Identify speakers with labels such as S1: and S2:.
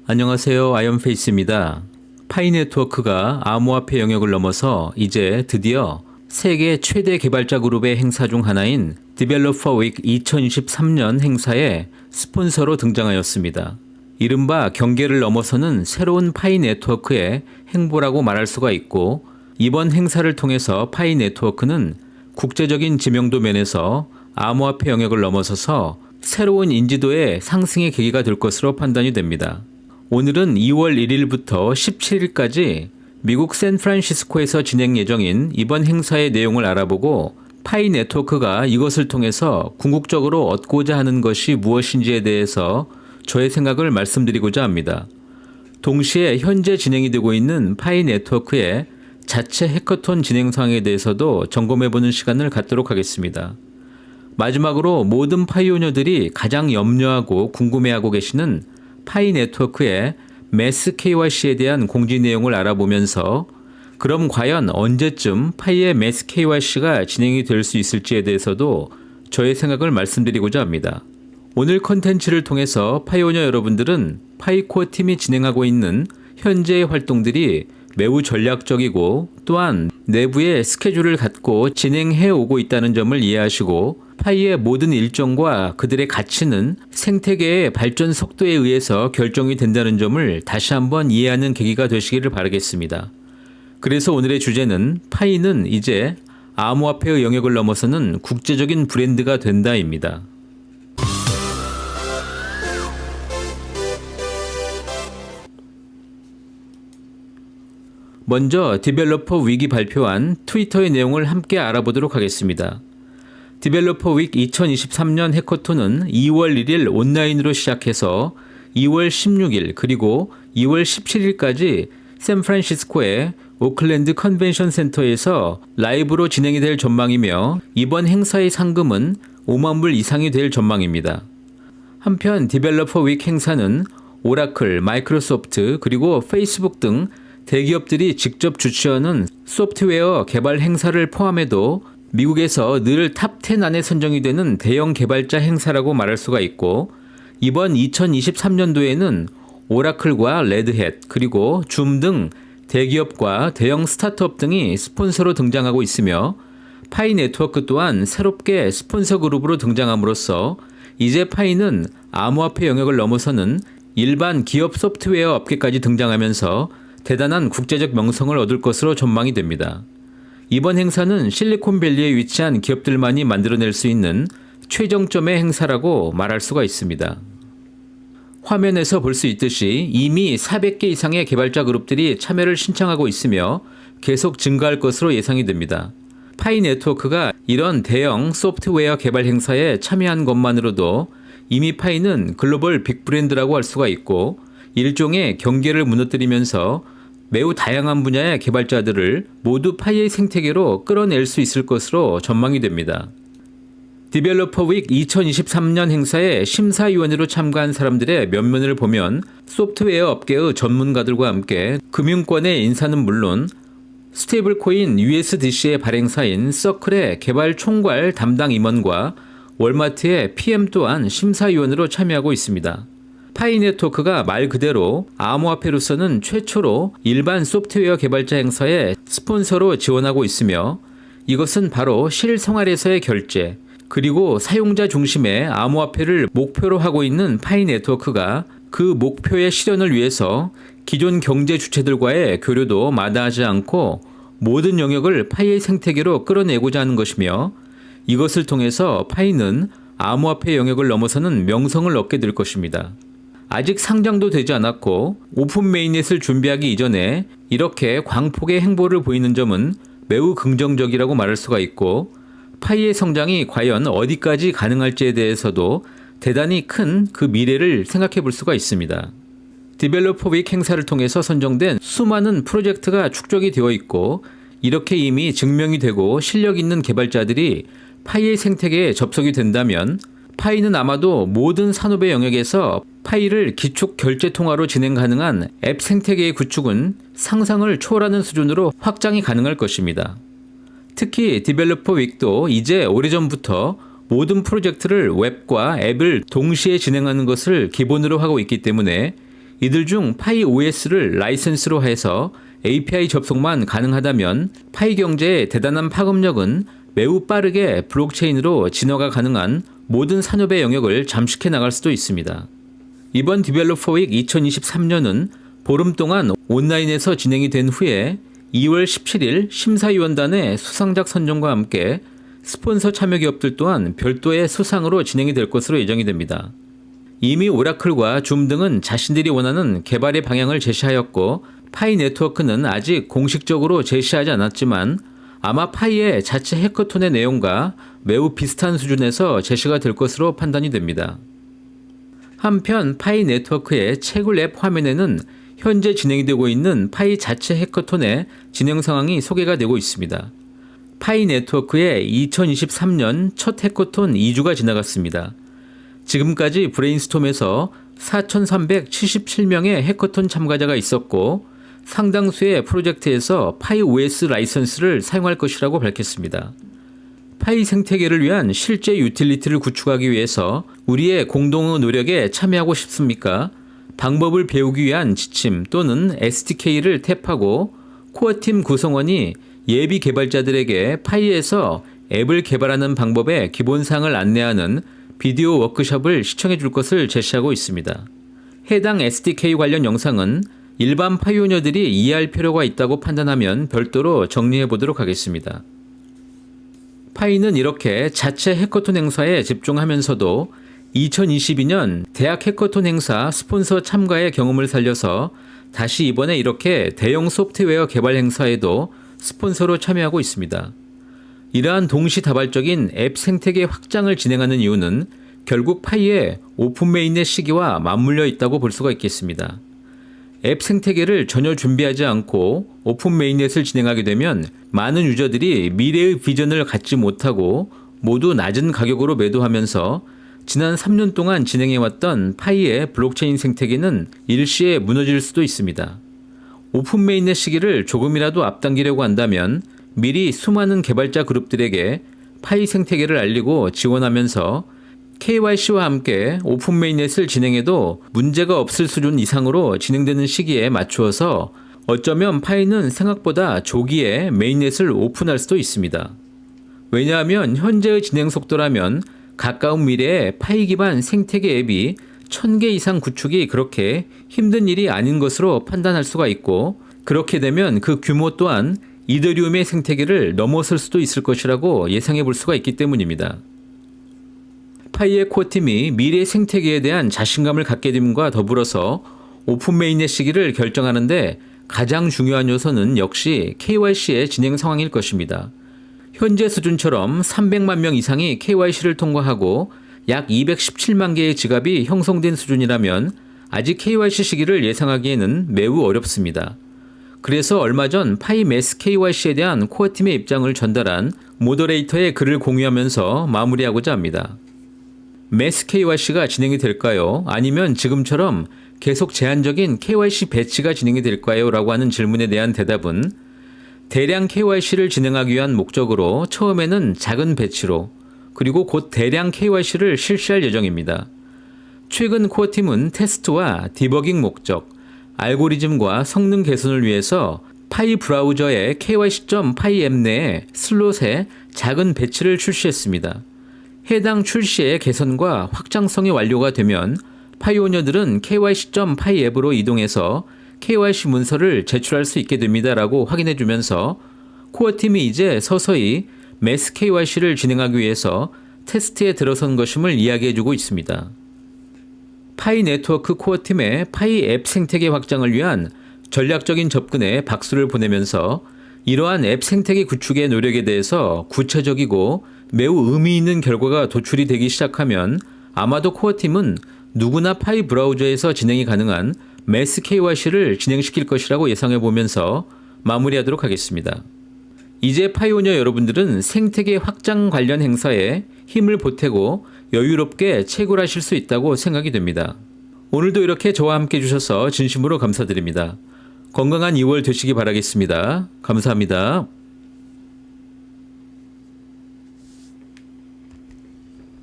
S1: 안녕하세요. 아이언페이스입니다. 파이 네트워크가 암호화폐 영역을 넘어서 이제 드디어 세계 최대 개발자 그룹의 행사 중 하나인 디벨로퍼 윅 2023년 행사에 스폰서로 등장하였습니다. 이른바 경계를 넘어서는 새로운 파이 네트워크의 행보라고 말할 수가 있고, 이번 행사를 통해서 파이 네트워크는 국제적인 지명도 면에서 암호화폐 영역을 넘어서서 새로운 인지도의 상승의 계기가 될 것으로 판단이 됩니다. 오늘은 2월 1일부터 17일까지 미국 샌프란시스코에서 진행 예정인 이번 행사의 내용을 알아보고, 파이 네트워크가 이것을 통해서 궁극적으로 얻고자 하는 것이 무엇인지에 대해서 저의 생각을 말씀드리고자 합니다. 동시에 현재 진행이 되고 있는 파이 네트워크의 자체 해커톤 진행 상황에 대해서도 점검해보는 시간을 갖도록 하겠습니다. 마지막으로 모든 파이오니어들이 가장 염려하고 궁금해하고 계시는 파이 네트워크의 매스 KYC에 대한 공지 내용을 알아보면서, 그럼 과연 언제쯤 파이의 매스 KYC가 진행이 될 수 있을지에 대해서도 저의 생각을 말씀드리고자 합니다. 오늘 컨텐츠를 통해서 파이오니어 여러분들은 파이코어 팀이 진행하고 있는 현재의 활동들이 매우 전략적이고, 또한 내부의 스케줄을 갖고 진행해 오고 있다는 점을 이해하시고, 파이의 모든 일정과 그들의 가치는 생태계의 발전 속도에 의해서 결정이 된다는 점을 다시 한번 이해하는 계기가 되시기를 바라겠습니다. 그래서 오늘의 주제는 파이는 이제 암호화폐의 영역을 넘어서는 국제적인 브랜드가 된다입니다. 먼저 디벨로퍼 윅이 발표한 트위터의 내용을 함께 알아보도록 하겠습니다. 디벨로퍼 윅 2023년 해커톤은 2월 1일 온라인으로 시작해서 2월 16일 그리고 2월 17일까지 샌프란시스코의 오클랜드 컨벤션 센터에서 라이브로 진행이 될 전망이며, 이번 행사의 상금은 5만 불 이상이 될 전망입니다. 한편 디벨로퍼 윅 행사는 오라클, 마이크로소프트 그리고 페이스북 등 대기업들이 직접 주최하는 소프트웨어 개발 행사를 포함해도 미국에서 늘 탑 10 안에 선정이 되는 대형 개발자 행사라고 말할 수가 있고, 이번 2023년도에는 오라클과 레드햇 그리고 줌 등 대기업과 대형 스타트업 등이 스폰서로 등장하고 있으며, 파이 네트워크 또한 새롭게 스폰서 그룹으로 등장함으로써 이제 파이는 암호화폐 영역을 넘어서는 일반 기업 소프트웨어 업계까지 등장하면서 대단한 국제적 명성을 얻을 것으로 전망이 됩니다. 이번 행사는 실리콘밸리에 위치한 기업들만이 만들어낼 수 있는 최정점의 행사라고 말할 수가 있습니다. 화면에서 볼 수 있듯이 이미 400개 이상의 개발자 그룹들이 참여를 신청하고 있으며 계속 증가할 것으로 예상이 됩니다. 파이 네트워크가 이런 대형 소프트웨어 개발 행사에 참여한 것만으로도 이미 파이는 글로벌 빅브랜드라고 할 수가 있고, 일종의 경계를 무너뜨리면서 매우 다양한 분야의 개발자들을 모두 파이의 생태계로 끌어낼 수 있을 것으로 전망이 됩니다. 디벨로퍼 윅 2023년 행사에 심사위원으로 참가한 사람들의 면면을 보면 소프트웨어 업계의 전문가들과 함께 금융권의 인사는 물론 스테이블코인 USDC의 발행사인 서클의 개발 총괄 담당 임원과 월마트의 PM 또한 심사위원으로 참여하고 있습니다. 파이 네트워크가 말 그대로 암호화폐로서는 최초로 일반 소프트웨어 개발자 행사에 스폰서로 지원하고 있으며, 이것은 바로 실생활에서의 결제 그리고 사용자 중심의 암호화폐를 목표로 하고 있는 파이 네트워크가 그 목표의 실현을 위해서 기존 경제 주체들과의 교류도 마다하지 않고 모든 영역을 파이의 생태계로 끌어내고자 하는 것이며, 이것을 통해서 파이는 암호화폐 영역을 넘어서는 명성을 얻게 될 것입니다. 아직 상장도 되지 않았고 오픈 메인넷을 준비하기 이전에 이렇게 광폭의 행보를 보이는 점은 매우 긍정적이라고 말할 수가 있고, 파이의 성장이 과연 어디까지 가능할지에 대해서도 대단히 큰 그 미래를 생각해 볼 수가 있습니다. 디벨로퍼 윅 행사를 통해서 선정된 수많은 프로젝트가 축적이 되어 있고, 이렇게 이미 증명이 되고 실력 있는 개발자들이 파이의 생태계에 접속이 된다면 파이는 아마도 모든 산업의 영역에서 파이를 기축 결제 통화로 진행 가능한 앱 생태계의 구축은 상상을 초월하는 수준으로 확장이 가능할 것입니다. 특히 디벨로퍼 윅도 이제 오래전부터 모든 프로젝트를 웹과 앱을 동시에 진행하는 것을 기본으로 하고 있기 때문에 이들 중 파이 OS를 라이선스로 해서 API 접속만 가능하다면 파이 경제의 대단한 파급력은 매우 빠르게 블록체인으로 진화가 가능한 모든 산업의 영역을 잠식해 나갈 수도 있습니다. 이번 디벨로퍼 윅 2023년은 보름 동안 온라인에서 진행이 된 후에 2월 17일 심사위원단의 수상작 선정과 함께 스폰서 참여 기업들 또한 별도의 수상으로 진행이 될 것으로 예정이 됩니다. 이미 오라클과 줌 등은 자신들이 원하는 개발의 방향을 제시하였고 파이 네트워크는 아직 공식적으로 제시하지 않았지만 아마 파이의 자체 해커톤의 내용과 매우 비슷한 수준에서 제시가 될 것으로 판단이 됩니다. 한편 파이 네트워크의 채굴 앱 화면에는 현재 진행이 되고 있는 파이 자체 해커톤의 진행 상황이 소개가 되고 있습니다. 파이 네트워크의 2023년 첫 해커톤 2주가 지나갔습니다. 지금까지 브레인스톰에서 4,377명의 해커톤 참가자가 있었고 상당수의 프로젝트에서 파이 OS 라이선스를 사용할 것이라고 밝혔습니다. 파이 생태계를 위한 실제 유틸리티를 구축하기 위해서 우리의 공동의 노력에 참여하고 싶습니까? 방법을 배우기 위한 지침 또는 SDK를 탭하고 코어팀 구성원이 예비 개발자들에게 파이에서 앱을 개발하는 방법의 기본사항을 안내하는 비디오 워크숍을 시청해 줄 것을 제시하고 있습니다. 해당 SDK 관련 영상은 일반 파이오니어들이 이해할 필요가 있다고 판단하면 별도로 정리해 보도록 하겠습니다. 파이는 이렇게 자체 해커톤 행사에 집중하면서도 2022년 대학 해커톤 행사 스폰서 참가의 경험을 살려서 다시 이번에 이렇게 대형 소프트웨어 개발 행사에도 스폰서로 참여하고 있습니다. 이러한 동시다발적인 앱 생태계 확장을 진행하는 이유는 결국 파이의 오픈 메인넷 시기와 맞물려 있다고 볼 수가 있겠습니다. 앱 생태계를 전혀 준비하지 않고 오픈 메인넷을 진행하게 되면 많은 유저들이 미래의 비전을 갖지 못하고 모두 낮은 가격으로 매도하면서 지난 3년 동안 진행해왔던 파이의 블록체인 생태계는 일시에 무너질 수도 있습니다. 오픈 메인넷 시기를 조금이라도 앞당기려고 한다면 미리 수많은 개발자 그룹들에게 파이 생태계를 알리고 지원하면서 KYC와 함께 오픈 메인넷을 진행해도 문제가 없을 수준 이상으로 진행되는 시기에 맞추어서 어쩌면 파이는 생각보다 조기에 메인넷을 오픈할 수도 있습니다. 왜냐하면 현재의 진행 속도라면 가까운 미래에 파이 기반 생태계 앱이 1000개 이상 구축이 그렇게 힘든 일이 아닌 것으로 판단할 수가 있고 그렇게 되면 그 규모 또한 이더리움의 생태계를 넘어설 수도 있을 것이라고 예상해 볼 수가 있기 때문입니다. 파이의 코어팀이 미래 생태계에 대한 자신감을 갖게 됨과 더불어서 오픈 메인넷 시기를 결정하는데 가장 중요한 요소는 역시 KYC의 진행 상황일 것입니다. 현재 수준처럼 300만 명 이상이 KYC를 통과하고 약 217만 개의 지갑이 형성된 수준이라면 아직 KYC 시기를 예상하기에는 매우 어렵습니다. 그래서 얼마 전 파이 매스 KYC에 대한 코어팀의 입장을 전달한 모더레이터의 글을 공유하면서 마무리하고자 합니다. 매스 KYC가 진행이 될까요? 아니면 지금처럼 계속 제한적인 KYC 배치가 진행이 될까요? 라고 하는 질문에 대한 대답은 대량 KYC를 진행하기 위한 목적으로 처음에는 작은 배치로 그리고 곧 대량 KYC를 실시할 예정입니다. 최근 코어팀은 테스트와 디버깅 목적, 알고리즘과 성능 개선을 위해서 파이 브라우저의 KYC.파이 앱 내에 슬롯에 작은 배치를 출시했습니다. 해당 출시의 개선과 확장성이 완료가 되면 파이오니어들은 KYC.파이 앱으로 이동해서 KYC 문서를 제출할 수 있게 됩니다라고 확인해 주면서 코어팀이 이제 서서히 매스 KYC를 진행하기 위해서 테스트에 들어선 것임을 이야기해 주고 있습니다. 파이 네트워크 코어팀의 파이 앱 생태계 확장을 위한 전략적인 접근에 박수를 보내면서 이러한 앱 생태계 구축의 노력에 대해서 구체적이고 매우 의미 있는 결과가 도출이 되기 시작하면 아마도 코어팀은 누구나 파이 브라우저에서 진행이 가능한 매스 KYC를 진행시킬 것이라고 예상해 보면서 마무리하도록 하겠습니다. 이제 파이오니어 여러분들은 생태계 확장 관련 행사에 힘을 보태고 여유롭게 채굴하실 수 있다고 생각이 됩니다. 오늘도 이렇게 저와 함께 해주셔서 진심으로 감사드립니다. 건강한 2월 되시기 바라겠습니다. 감사합니다.